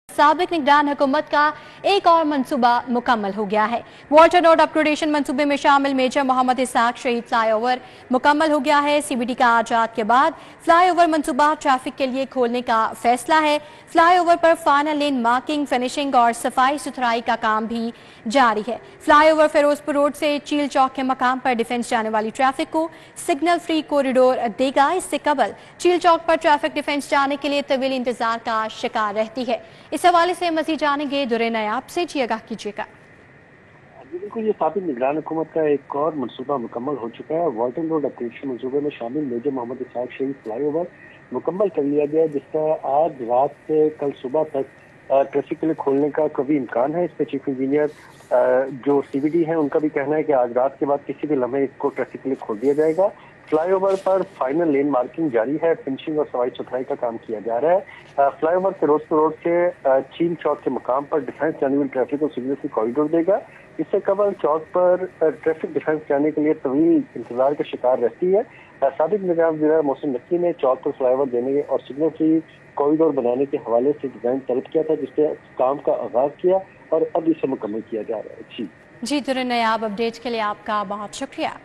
साबिक निगरान हुकूमत का एक और मंसूबा मुकम्मल हो गया है। वाटर रोड अपग्रेडेशन मंसूबे में शामिल मेजर मोहम्मद इसाक शहीद फ्लाईओवर मुकम्मल हो गया है। सीबीडी का आजाद के बाद फ्लाईओवर मंसूबा ट्रैफिक के लिए खोलने का फैसला है। फ्लाईओवर पर फाइनल लेन मार्किंग, फिनिशिंग और सफाई सुथराई का काम भी जारी है। फ्लाईओवर फिरोजपुर रोड से चील चौक के मकाम पर डिफेंस जाने वाली ट्रैफिक को सिग्नल फ्री कॉरिडोर देगा। इससे कबल चील चौक पर ट्रैफिक डिफेंस जाने के लिए तवील इंतजार का शिकार रहती है। इस हवाले से मजीद जानेंगे दुरे नायाब से, जी आगाह कीजिएगा। बिल्कुल, ये साबिक निगरान हुकूमत का एक और मनसूबा मुकम्मल हो चुका है। वाटर रोड ऑपरेशन मनसूबे में शामिल मेजर मोहम्मद इसाक शहीद फ्लाईओवर मुकम्मल कर लिया गया, जिसका आज रात से कल सुबह तक ट्रैफिक के लिए खोलने का कभी इम्कान है। इस पर चीफ इंजीनियर जो सीबीडी है उनका भी कहना है कि आज रात के बाद किसी भी लम्हे इसको ट्रैफिक के लिए खोल दिया जाएगा। फ्लाईओवर पर फाइनल लेन मार्किंग जारी है, फिनिशिंग और सफाई सुथराई का काम किया जा रहा है। फ्लाईओवर फिरोजपुर रोड से चील चौक के मुकाम पर डिफेंस जाने वाली ट्रैफिक को सिग्नल फ्री कॉरिडोर देगा। इससे कबल चौक पर ट्रैफिक डिफेंस जाने के लिए तवील इंतजार का शिकार रहती है। साबिक निगरान वज़ीर मोहसिन नकवी ने चौक पर फ्लाईओवर देने और सिग्नल फ्री कॉरिडोर बनाने के हवाले से डिजाइन तलब किया था, जिससे काम का आगाज किया और अब इसे मुकम्मल किया जा रहा है। जी दुरे नायाब, अपडेट के लिए आपका बहुत शुक्रिया।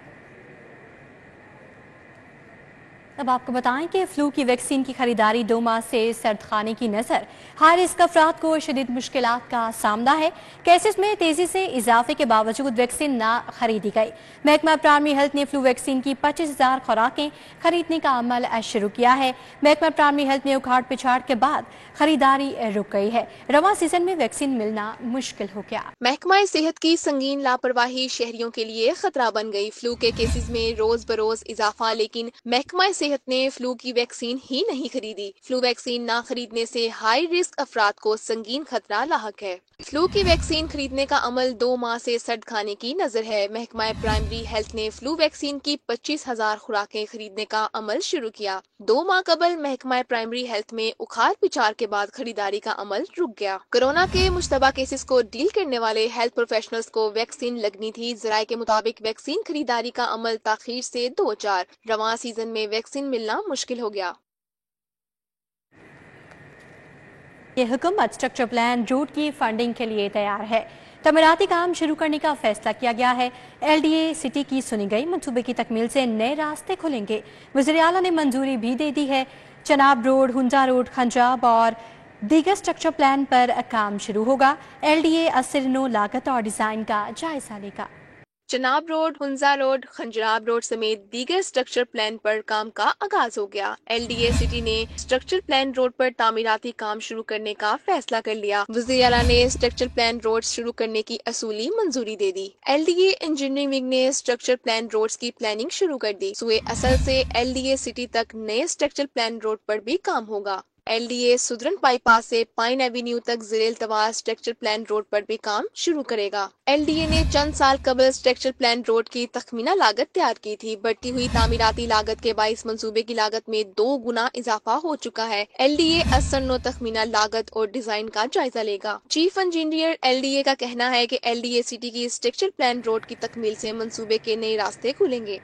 अब आपको बताएं कि फ्लू की वैक्सीन की खरीदारी 2 माह से सर्द खाने की नजर। हाई रिस्क अफराद को शदीद मुश्किलात का सामना है। केसेस में तेजी से इजाफे के बावजूद वैक्सीन ना खरीदी गई। महकमा प्राइमरी हेल्थ ने फ्लू वैक्सीन की 25,000 खुराकें खरीदने का अमल शुरू किया है। महकमा प्राइमरी हेल्थ में उखाड़ पिछाड़ के बाद खरीदारी रुक गई है। रवां सीजन में वैक्सीन मिलना मुश्किल हो गया। महकमा सेहत की संगीन लापरवाही शहरियों के लिए खतरा बन गई। फ्लू के केसेस में रोज बरोज इजाफा, लेकिन महकमा सेहत ने फ्लू की वैक्सीन ही नहीं खरीदी। फ्लू वैक्सीन ना खरीदने से हाई रिस्क अफराद को संगीन खतरा लाहक है। फ्लू की वैक्सीन खरीदने का अमल 2 माह से सर्द खाने की नजर है। महकमा प्राइमरी हेल्थ ने फ्लू वैक्सीन की 25,000 खुराकें खरीदने का अमल शुरू किया। 2 माह कबल महकमा प्राइमरी हेल्थ में उखाड़ पिछाड़ के बाद खरीदारी का अमल रुक गया। कोरोना के मुश्तबा केसेस को डील करने वाले हेल्थ प्रोफेशनल्स को वैक्सीन लगनी थी। जराये के मुताबिक वैक्सीन खरीदारी का अमल ताखीर से 2-4 रवां सीजन में वैक्सीन मिलना मुश्किल हो गया। ये हुकूमत स्ट्रक्चर प्लान रूट की फंडिंग के लिए तैयार है। तमीराती काम शुरू करने का फैसला किया गया है। LDA सिटी की सुनी गई मंसूबे की तकमील से नए रास्ते खुलेंगे। वज़ीर आला ने मंजूरी भी दे दी है। चनाब रोड, हुंजा रोड, खंजाब और दीगर स्ट्रक्चर प्लान पर काम शुरू होगा। LDA असरनो लागत और डिजाइन का जायजा लेगा। Chenab road, Hunza road, Khunjerab road समेत दीगर स्ट्रक्चर प्लान पर काम का आगाज हो गया। LDA सिटी ने स्ट्रक्चर प्लान रोड पर तामीराती काम शुरू करने का फैसला कर लिया। वज़ीर आला ने स्ट्रक्चर प्लान रोड शुरू करने की असूली मंजूरी दे दी। LDA इंजीनियरिंग विंग ने स्ट्रक्चर प्लान रोड्स की प्लानिंग शुरू कर दी। सुए असल से LDA सिटी तक नए स्ट्रक्चर प्लान रोड पर भी काम होगा। LDA सुदरन बाईपास से पाइन एवेन्यू तक ज़िलेल तवार स्ट्रक्चर प्लान रोड पर भी काम शुरू करेगा। LDA ने चंद साल कबल स्ट्रक्चर प्लान रोड की तखमीना लागत तैयार की थी। बढ़ती हुई तामीराती लागत के बाइस मंसूबे की लागत में 2 गुना इजाफा हो चुका है। LDA असरनो तखमीना लागत और डिजाइन का जायजा लेगा। चीफ इंजीनियर LDA का कहना है कि LDA सिटी की स्ट्रक्चर प्लान रोड की तकमील से मंसूबे के नए रास्ते खुलेंगे।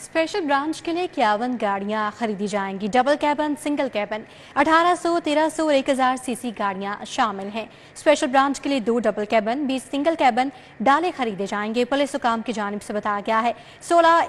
स्पेशल ब्रांच के लिए 51 गाड़ियां खरीदी जाएंगी। डबल कैबन, सिंगल कैबन 1800, 1300 और 1000 सीसी गाड़ियां शामिल हैं। स्पेशल ब्रांच के लिए 2 डबल कैबन, 20 सिंगल कैबन डाले खरीदे जाएंगे। पुलिस हुकाम की जानिब से बताया गया है 16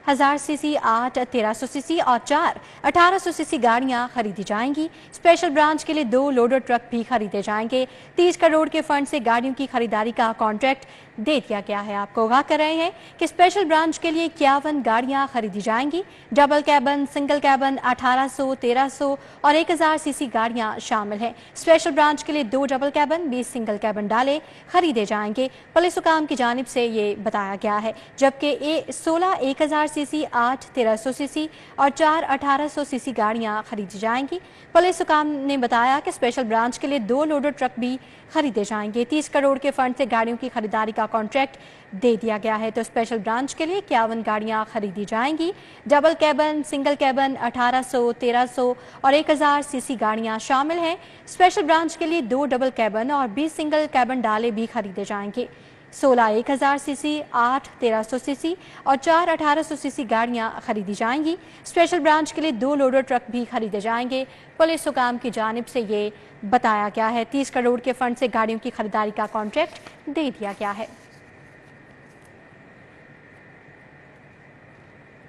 1000 सीसी, 8 1300 सीसी और 4 1800 सीसी गाड़ियां खरीदी जाएंगी। स्पेशल ब्रांच के लिए 2 लोडर ट्रक भी खरीदे जाएंगे। 30 करोड़ के फंड से गाड़ियों की खरीदारी का कॉन्ट्रैक्ट दे दिया गया है। आपको आगाह कर रहे हैं कि स्पेशल ब्रांच के लिए 51 गाड़ियां खरीदी जाएंगी। डबल कैबन, सिंगल कैबन 1800, 1300 और 1000 सीसी गाड़ियां शामिल हैं। स्पेशल ब्रांच के लिए 2 डबल कैबन, 20 सिंगल कैबन डाले खरीदे जाएंगे। पुलिस हुकाम की जानिब से ये बताया गया है। जबकि 16 1000 सीसी, 8 1300 सीसी और 4 1800 सीसी गाड़ियां खरीदी जाएंगी। पुलिस हुकाम ने बताया कि स्पेशल ब्रांच के लिए 2 लोडर ट्रक भी खरीदे जाएंगे। 30 करोड़ के फंड से गाड़ियों की खरीदारी का कॉन्ट्रैक्ट दे दिया गया है। तो स्पेशल ब्रांच के लिए 51 गाड़ियां खरीदी जाएंगी। डबल कैबन, सिंगल कैबन 1800, 1300 और 1000 सीसी गाड़ियां शामिल हैं। स्पेशल ब्रांच के लिए 2 डबल कैबन और 20 सिंगल कैबन डाले भी खरीदे जाएंगे। 16 1000 सीसी, 8 1300 सीसी और 4 1800 सीसी गाड़ियां खरीदी जाएंगी। स्पेशल ब्रांच के लिए 2 लोडर ट्रक भी खरीदे जाएंगे। पुलिस हुकाम की जानिब से ये बताया गया है। 30 करोड़ के फंड से गाड़ियों की खरीदारी का कॉन्ट्रैक्ट दे दिया गया है।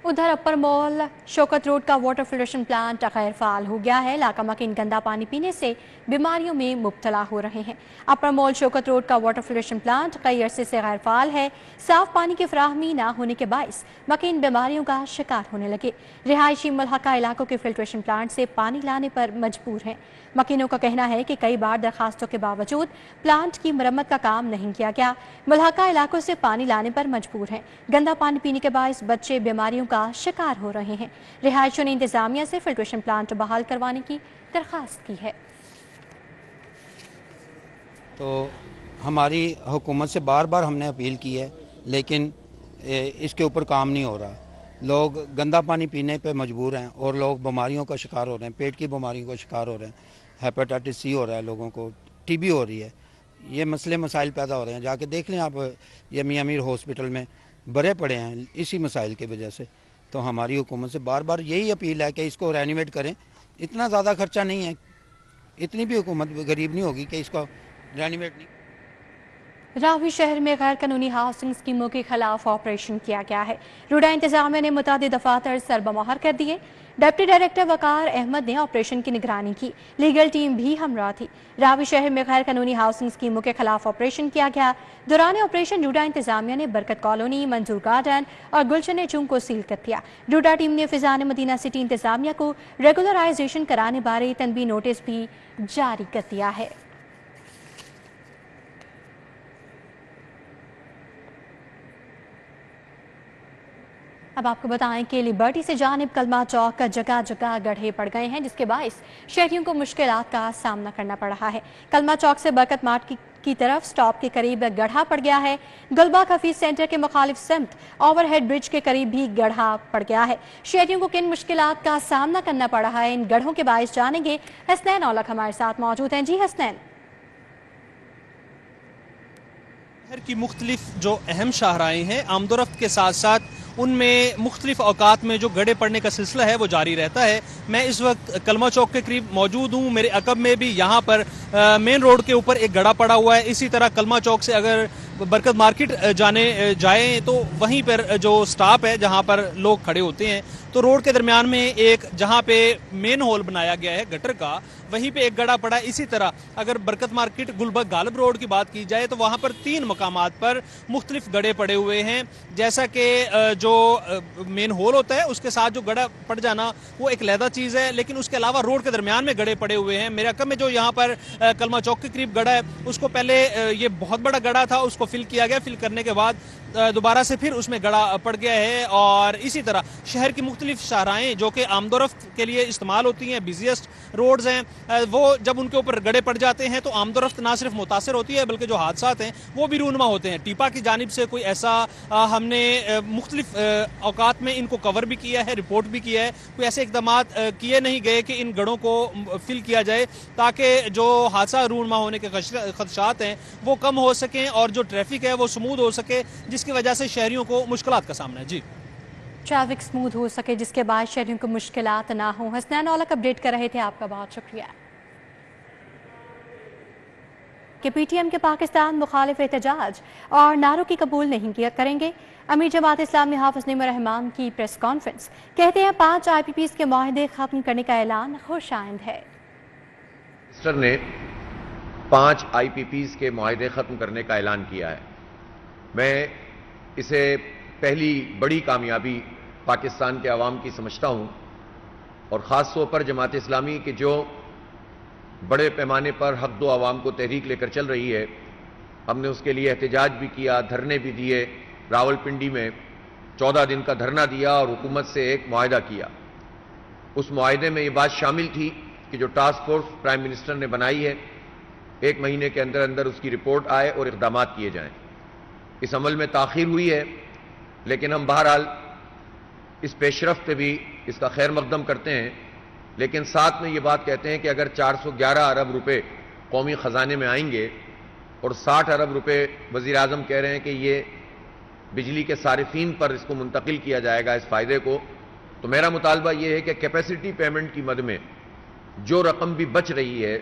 उधर अपर मॉल शौकत रोड का वाटर फिल्ट्रेशन प्लांट गैर फाल हो गया है। इलाका मकीन गंदा पानी पीने से बीमारियों में मुब्तला हो रहे हैं। अपर मॉल शौकत रोड का वाटर फिल्ट्रेशन प्लांट कई अरसे से गैर फाल है। साफ पानी की फराहमी न होने के बायस मकीन बीमारियों का शिकार होने लगे। रिहायशी मुल्हका इलाकों के फिल्ट्रेशन प्लांट से पानी लाने पर मजबूर हैं। मकीनों का कहना है कि कई बार दरखास्तों के बावजूद प्लांट की मरम्मत का काम नहीं किया गया। मुल्हका इलाकों से पानी लाने पर मजबूर हैं। गंदा पानी पीने के बायस बच्चे बीमारियों का शिकार हो रहे हैं। रिहायशियों ने इंतजामिया से फिल्ट्रेशन प्लांट बहाल करवाने की दरखास्त की है। तो हमारी हुकूमत से बार बार हमने अपील की है, लेकिन इसके ऊपर काम नहीं हो रहा। लोग गंदा पानी पीने पे मजबूर हैं और लोग बीमारियों का शिकार हो रहे हैं। पेट की बीमारियों का शिकार हो रहे हैं। हेपेटाइटिस सी हो रहा है, लोगों को टीबी हो रही है। ये मसले मसाइल पैदा हो रहे हैं। जाके देख लें आप, ये मियां मीर हॉस्पिटल में भरे पड़े हैं इसी मसाइल की वजह से। तो हमारी हुकूमत से बार बार यही अपील है कि इसको रेनोवेट करें। इतना ज़्यादा खर्चा नहीं है, इतनी भी हुकूमत गरीब नहीं होगी कि इसको रेनोवेट नहीं। रावी शहर में गैर कानूनी हाउसिंग स्कीमों के खिलाफ ऑपरेशन किया गया है। रूडा इंतजामिया ने मुतादिद दफातर सरबमहर कर दिए। डिप्टी डायरेक्टर वकार अहमद ने ऑपरेशन की निगरानी की। लीगल टीम भी हमरा थी। रावी शहर में गैर कानूनी हाउसिंग स्कीमों के खिलाफ ऑपरेशन किया गया। दौरान ऑपरेशन रूडा इंतजामिया ने बरकत कॉलोनी, मंजूर गार्डन और गुलशन चुंग को सील कर दिया। रूडा टीम ने फिजान मदीना सिटी इंतजामिया को रेगुलराइजेशन कराने बारे तनबी नोटिस भी जारी कर दिया है। अब आपको बताएं कि लिबर्टी से जानिब कलमा चौक जगह जगह गड्ढे पड़ गए हैं, जिसके बायस शहरियों को मुश्किलात का सामना करना पड़ रहा है। कलमा चौक से बरकत मार्ट की तरफ स्टॉप के करीब गड्ढा पड़ गया है। गुलबाग हफीज सेंटर के मुखालिफ समत ओवरहेड ब्रिज के करीब भी गड्ढा पड़ गया है। शहरियों को किन मुश्किलात का सामना करना पड़ रहा है, इन गड्ढों के बायस जानेंगे। हसनैन औलख हमारे साथ मौजूद हैं। जी हसनैन। शहर की मुख्तलिफ जो अहम शाहराएं हैं, आमदोरफ्त के साथ साथ उनमें मुख्तलिफ औकात में जो गड्ढे पड़ने का सिलसिला है वो जारी रहता है। मैं इस वक्त कलमा चौक के करीब मौजूद हूँ। मेरे अकब में भी यहाँ पर मेन रोड के ऊपर एक गड्ढा पड़ा हुआ है। इसी तरह कलमा चौक से अगर बरकत मार्केट जाएं तो वहीं पर जो स्टॉप है जहाँ पर लोग खड़े होते हैं, तो रोड के दरमियान में एक जहाँ पे मेन होल बनाया गया है गटर का, वहीं पे एक गड्ढा पड़ा है। इसी तरह अगर बरकत मार्केट गुलबर्ग गालिब रोड की बात की जाए तो वहाँ पर 3 मकामात पर मुख्तलिफ गड्ढे पड़े हुए हैं। जैसा कि जो मेन होल होता है उसके साथ जो गड्ढा पड़ जाना वो एक लहदा चीज़ है, लेकिन उसके अलावा रोड के दरमियान में गड्ढे पड़े हुए हैं। मेरे अकब में जो यहाँ पर कलमा चौक के करीब गड्ढा है, उसको पहले ये बहुत बड़ा गड्ढा था, उसको फिल किया गया। फिल करने के बाद दोबारा से फिर उसमें गड्ढा पड़ गया है। और इसी तरह शहर की मुख्तलिफ शाहराएं जो कि आमदोरफ्त के लिए इस्तेमाल होती हैं, बिजिएस्ट रोड्स हैं, वो जब उनके ऊपर गड्ढे पड़ जाते हैं तो आमदोरफ्त ना सिर्फ मुतासर होती है बल्कि जो हादसात हैं वो भी रूनमा होते हैं। टीपा की जानिब से कोई ऐसा हमने मुख्तलिफ औकात में इनको कवर भी किया है, रिपोर्ट भी किया है। कोई ऐसे इकदाम किए नहीं गए कि इन गड्ढों को फिल किया जाए ताकि जो हादसा रूनमा होने के खदशात हैं वो कम हो सकें और जो ट्रैफिक है वो स्मूथ हो सके, जिसकी वजह से शहरियों को मुश्किलात का सामना है। जी, ट्रैफिक स्मूथ हो सके जिसके बाद शहरियों को मुश्किलात ना हो। हसनैन औलख अपडेट कर रहे थे, आपका बहुत शुक्रिया। कि पीटीएम के पाकिस्तान मुखालिफ एहतजाज और नारों की कबूल नहीं किया करेंगे। अमीर जमात इस्लामी हाफिज नईमुर रहमान की प्रेस कॉन्फ्रेंस, कहते हैं 5 IPPs के मुआहदे खत्म करने का ऐलान खुशाइंद है। मिनिस्टर ने 5 IPPs के मुआहदे खत्म करने का ऐलान किया है। मैं इसे पहली बड़ी कामयाबी पाकिस्तान के अवाम की समझता हूं और ख़ास तौर पर जमात इस्लामी के जो बड़े पैमाने पर हक दो अवाम को तहरीक लेकर चल रही है। हमने उसके लिए एहतजाज भी किया, धरने भी दिए। रावलपिंडी में 14 दिन का धरना दिया और हुकूमत से एक मुआहदा किया। उस मुआहदे में ये बात शामिल थी कि जो टास्क फोर्स प्राइम मिनिस्टर ने बनाई है, 1 महीने के अंदर अंदर उसकी रिपोर्ट आए और इक़दाम किए जाएं। इस अमल में ताख़ीर हुई है, लेकिन हम बहरहाल इस पेशरफ पे भी इसका खैर मकदम करते हैं। लेकिन साथ में ये बात कहते हैं कि अगर 411 अरब रुपए कौमी ख़जाने में आएंगे اور 60 ارب روپے وزیر اعظم کہہ رہے ہیں کہ یہ بجلی کے صارفین پر اس کو منتقل کیا جائے گا اس فائدے کو، تو میرا مطالبہ یہ ہے کہ کیپیسٹی پیمنٹ کی مد میں جو رقم بھی بچ رہی ہے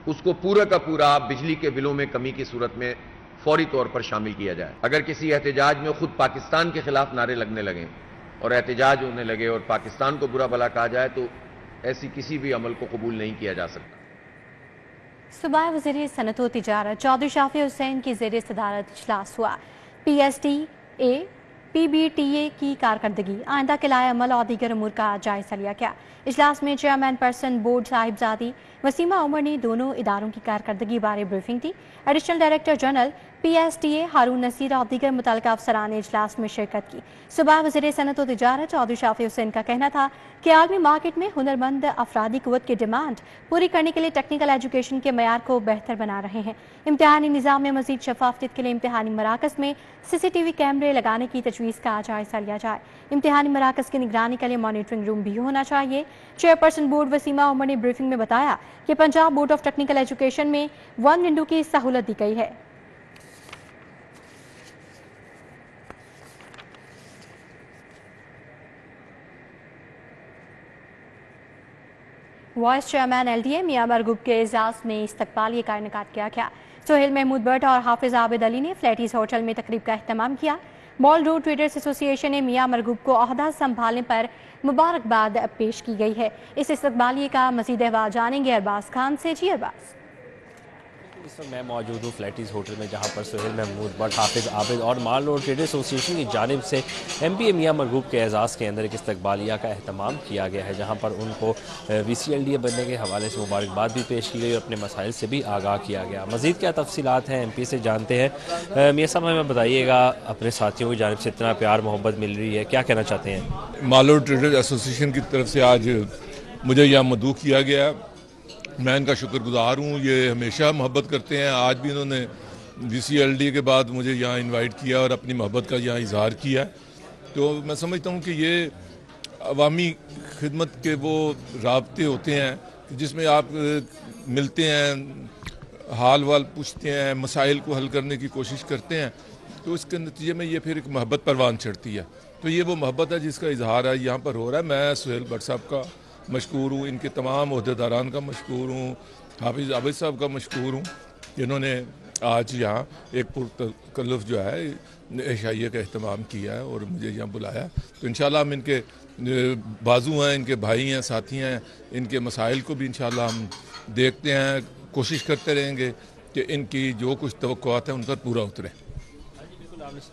اس کو پورا کا پورا بجلی کے بلوں میں کمی کی صورت میں فوری طور پر شامل کیا جائے۔ اگر کسی احتجاج میں خود پاکستان کے خلاف نعرے لگنے لگیں اور احتجاج ہونے لگے اور پاکستان کو برا بھلا کہا جائے تو ایسی کسی بھی عمل کو قبول نہیں کیا جا سکتا۔ صوبائی وزیر صنعت و تجارت چودھری شافی حسین کی زیر صدارت اجلاس ہوا۔ پی S T a P B T A کی کارکردگی، آئندہ کے لائے عمل اور دیگر امور کا جائزہ لیا گیا۔ اجلاس میں چیئرمین پرسن بورڈ صاحبزادی وسیمہ عمر نے دونوں اداروں کی کارکردگی بارے بریفنگ دی۔ Additional director general P S T A Haroon Naseer اور دیگر متعلقہ افسران نے اجلاس میں شرکت کی۔ صوبائی وزیر صنعت و تجارت چودھری شافی حسین کا کہنا تھا کہ عالمی مارکیٹ میں ہنرمند افرادی قوت کی ڈیمانڈ پوری کرنے کے لیے ٹیکنیکل ایجوکیشن کے معیار کو بہتر بنا رہے ہیں۔ امتحانی نظام میں مزید شفافیت کے لیے امتحانی مراکز میں CCTV کیمرے لگانے کی تجویز کا جائزہ لیا جائے۔ امتحانی مراکز کی نگرانی کے لیے مانیٹرنگ روم بھی ہونا چاہیے۔ چیئرپرسن بورڈ وسیمہ عمر نے بریفنگ میں بتایا کہ Punjab board of technical education میں 1 ونڈو کی سہولت دی گئی ہے۔ وائس چیئرمین LDA میاں مرغوب کے اعزاز میں استقبالیہ کا انعقاد کیا گیا۔ سہیل محمود بٹ اور حافظ عابد علی نے فلیٹیز ہوٹل میں تقریب کا اہتمام کیا۔ مال روڈ ٹریڈرز ایسوسی ایشن نے میاں مرغوب کو عہدہ سنبھالنے پر مبارکباد پیش کی گئی ہے۔ اس استقبالیہ کا مزید احوال جانیں گے ارباز خان سے۔ جی ارباز۔ اس وقت میں موجود ہوں فلیٹیز ہوٹل میں، جہاں پر سہیل محمود بٹ، حافظ عابد اور مال روڈ ٹریڈرز ایسوسی ایشن کی جانب سے MPA میاں مرغوب کے اعزاز کے اندر ایک استقبالیہ کا اہتمام کیا گیا ہے، جہاں پر ان کو VCLDA بننے کے حوالے سے مبارکباد بھی پیش کی گئی اور اپنے مسائل سے بھی آگاہ کیا گیا۔ مزید کیا تفصیلات ہیں MP سے جانتے ہیں۔ میاں صاحب ہمیں بتائیے گا، اپنے ساتھیوں کی جانب سے اتنا پیار محبت مل رہی ہے، کیا کہنا چاہتے ہیں؟ مال روڈ ٹریڈرز ایسوسی ایشن کی طرف سے آج مجھے یہاں مدعو کیا گیا، میں ان کا شکر گزار ہوں۔ یہ ہمیشہ محبت کرتے ہیں، آج بھی انہوں نے VCLDA کے بعد مجھے یہاں انوائٹ کیا اور اپنی محبت کا یہاں اظہار کیا۔ تو میں سمجھتا ہوں کہ یہ عوامی خدمت کے وہ رابطے ہوتے ہیں جس میں آپ ملتے ہیں، حال وال پوچھتے ہیں، مسائل کو حل کرنے کی کوشش کرتے ہیں، تو اس کے نتیجے میں یہ پھر ایک محبت پروان چڑھتی ہے۔ تو یہ وہ محبت ہے جس کا اظہار ہے یہاں پر ہو رہا ہے۔ میں سہیل بٹ صاحب کا مشکور ہوں، ان کے تمام عہدیداران کا مشکور ہوں، حافظ عابد صاحب کا مشکور ہوں، جنہوں نے آج یہاں ایک پرتکلف جو ہے عشائیہ کا اہتمام کیا ہے اور مجھے یہاں بلایا۔ تو انشاءاللہ ہم ان کے بازو ہیں، ان کے بھائی ہیں، ساتھی ہیں، ان کے مسائل کو بھی انشاءاللہ ہم دیکھتے ہیں، کوشش کرتے رہیں گے کہ ان کی جو کچھ توقعات ہیں ان پر پورا اترے۔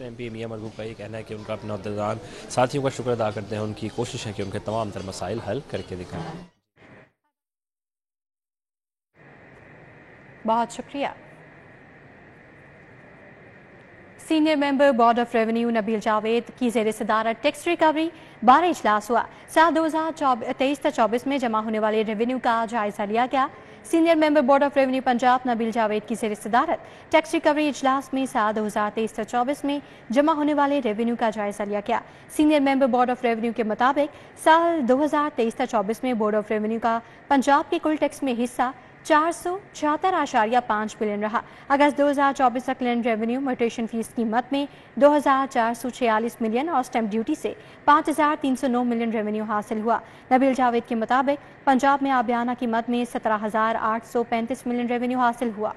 MP میاں مرغوب کا یہ کہنا ہے کہ ان کا اپنا عہدیدار ساتھیوں کا شکر ادا کرتے ہیں، ان کی کوشش ہے کہ ان کے تمام تر مسائل حل کر کے دکھائیں۔ بہت شکریہ۔ Senior member board of revenue Nabeel Javed کی زیر صدارت ٹیکس ریکوری 12 اجلاس ہوا۔ سال 2023-24 میں جمع ہونے والے ریونیو کا جائزہ لیا گیا۔ Senior member board of revenue Punjab Nabeel Javed کی زیر صدارت ٹیکس ریکوری اجلاس میں سال 2023-24 میں جمع ہونے والے ریونیو کا جائزہ لیا گیا۔ Senior member board of revenue کے مطابق سال 2023-24 میں بورڈ آف ریونیو کا پنجاب کے کل ٹیکس میں حصہ 476.5 بلین رہا۔ اگست 2024 تک لینڈ ریونیو میوٹیشن فیس قیمت میں 2446 ملین اور سٹیمپ ڈیوٹی سے 5309 ملین ریونیو حاصل ہوا۔ نبیل جاوید کے مطابق پنجاب میں آبیانہ قیمت میں 17,835 ملین ریونیو حاصل ہوا۔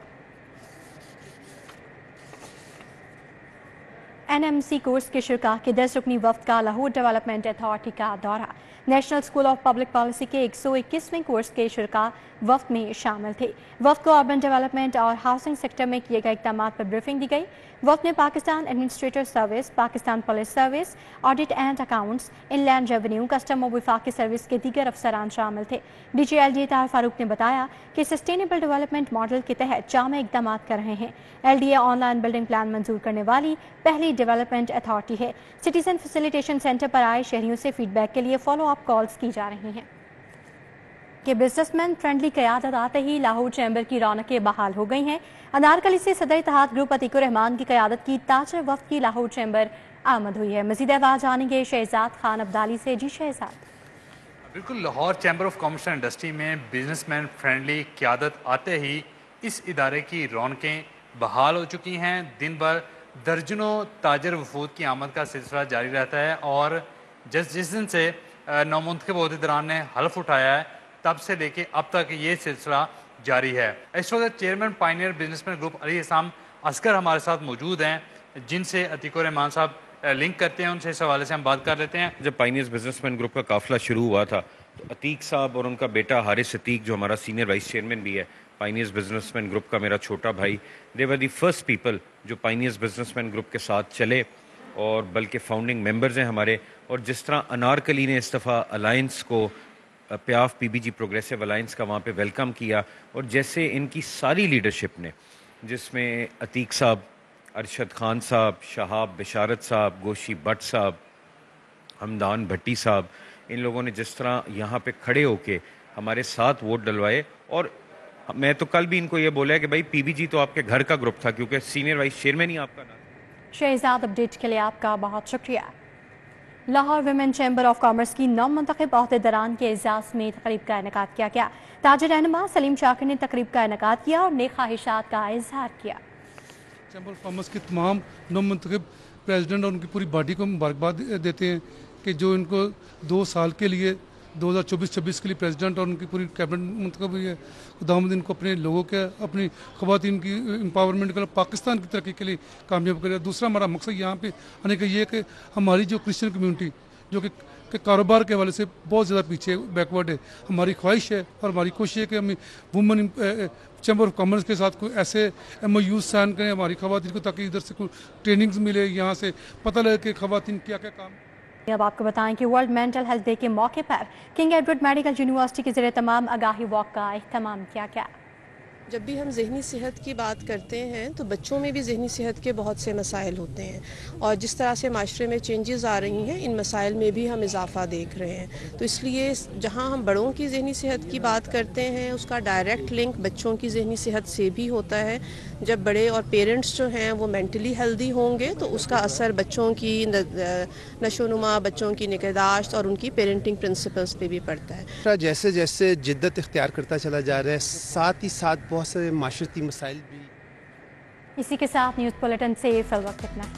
NMC کورس کے شرکاء کے 10 رکنی وفد کا لاہور ڈیولپمنٹ اتھارٹی کا دورہ۔ National school of public policy کے 121ویں کورس کے شرکاء وفد میں شامل تھے۔ وفد کو اربن ڈیولپمنٹ اور ہاؤسنگ سیکٹر میں کیے گئے اقدامات پر بریفنگ دی گئی۔ وفد میں Pakistan administrator service, Pakistan police service, audit and accounts, inland revenue, custom و وفاقی سروس کے دیگر افسران شامل تھے۔ DG LDA طاہر فاروق نے بتایا کہ سسٹینیبل ڈیولپمنٹ ماڈل کے تحت جامع اقدامات کر رہے ہیں۔ LDA online building plan منظور کرنے والی پہلی ڈیولپمنٹ اتھارٹی ہے۔ سٹیزن فیسیلیٹیشن سینٹر پر آئے شہریوں سے فیڈ بیک کے لیے فالو اپ کالز کی جا رہی ہیں۔ کہ بزنس مین فرینڈلی قیادت آتے ہی لاہور چیمبر کی رونقیں بحال ہو گئی ہیں۔ انارکلی سے صدر اتحاد گروپ عتیق الرحمان کی قیادت کی تاجر وفد کی لاہور چیمبر آمد ہوئی ہے۔ مزید احوال جانیں گے شہزاد خان عبدالی سے۔ جی شہزاد۔ بالکل، Lahore chamber of commerce and industry میں بزنس مین فرینڈلی قیادت آتے ہی اس ادارے کی رونقیں बहाल हो चुकी हैं। दिन भर दर्जनों ताजर वफूद की आमद का सिलसिला जारी रहता है और जिस दिन से नौमुंतखब अहदेदारान ने हल्फ उठाया है तब से लेके अब तक ये सिलसिला जारी है। इस वक्त chairman pioneer businessman group Ali Ehsan Asghar हमारे साथ मौजूद हैं, जिनसे अतीकुर रहमान साहब लिंक करते हैं। उनसे इस हवाले से हम बात कर लेते हैं। जब पायनियर्स बिजनेसमैन ग्रुप का काफिला शुरू हुआ था तो अतीक साहब और उनका बेटा हारिस अतीक, जो हमारा सीनियर वाइस चेयरमैन भी है पायनियर्स बिजनेसमैन ग्रुप का, मेरा छोटा भाई, दे वर दी फर्स्ट पीपल जो पायनियर्स बिजनेसमैन ग्रुप के साथ चले और बल्कि फाउंडिंग मेंबर्स हैं हमारे। और जिस तरह अनारकली ने इस दफ़ा अलायंस को, प्याफ पीबीजी प्रोग्रेसिव अलायंस का वहाँ पे वेलकम किया, और जैसे इनकी सारी लीडरशिप ने, जिसमें अतीक साहब, अरशद खान साहब, शहाब बिशारत साहब, गोशी भट्ट साहब, हमदान भट्टी साहब, इन लोगों ने जिस तरह यहाँ पे खड़े होके हमारे साथ वोट डलवाए। और मैं तो कल भी इनको ये बोला है कि भाई पीबीजी तो आपके घर का ग्रुप था, क्योंकि सीनियर वाइस चेयरमैन ही आपका नाम। शहजाद, अपडेट के लिए आपका बहुत शुक्रिया। Lahore women chamber of commerce की नौमुंतखब अहदेदारान के एजाज़ में तकरीब का इनेकाद किया गया। ताजिर रहनुमा सलीम शाकिर ने तकरीब का इनेकाद किया और नेक ख्वाहिशात का इजहार किया। चैम्बर ऑफ कॉमर्स के तमाम नौमुंतखब प्रेसिडेंट और उनकी पूरी बॉडी को मुबारकबाद देते हैं कि जो इनको 2 साल के लिए 2024-26 के लिए प्रेसिडेंट और उनकी पूरी कैबिनेट मुंतखब हुई है। खुदावंद इनको अपने लोगों के, अपनी ख़वातीन की एम्पावरमेंट के लिए, पाकिस्तान की तरक्की के लिए कामयाब करे। दूसरा हमारा मकसद यहाँ पे आने का ये है कि हमारी जो क्रिश्चियन कम्यूनिटी जो कि कारोबार के हवाले से बहुत ज़्यादा पीछे बैकवर्ड है, हमारी ख्वाहिश है और हमारी कोशिश है कि हम वुमेन चैम्बर ऑफ कॉमर्स के साथ कोई ऐसे MOU साइन करें हमारी ख़वातीन को, ताकि इधर से कोई ट्रेनिंग्स मिले, यहाँ से पता लगे कि ख़वातीन क्या क्या काम। अब आपको बताएं कि वर्ल्ड मेंटल हेल्थ डे के मौके पर किंग एडवर्ड मेडिकल यूनिवर्सिटी के ज़रिए तमाम आगाही वॉक का एहतमाम किया गया। जब भी हम ज़हनी सेहत की बात करते हैं तो बच्चों में भी ज़हनी सेहत के बहुत से मसाइल होते हैं, और जिस तरह से माशरे में चेंजेस आ रही हैं, इन मसाइल में भी हम इजाफा देख रहे हैं। तो इसलिए जहां हम बड़ों की ज़हनी सेहत की बात करते हैं, उसका डायरेक्ट लिंक बच्चों की ज़हनी सेहत से भी होता है। जब बड़े और पेरेंट्स जो हैं वो मेंटली हेल्दी होंगे तो उसका असर बच्चों की नशोनुमा, बच्चों की निगहदाश्त और उनकी पेरेंटिंग प्रिंसिपल्स पे भी पड़ता है। जैसे जैसे जिद्दत इख्तियार करता चला जा रहा है, साथ ही साथ बहुत सारे माशरती मसाइल भी। इसी के साथ न्यूज़ बुलेटिन से फिल वक्त इतना।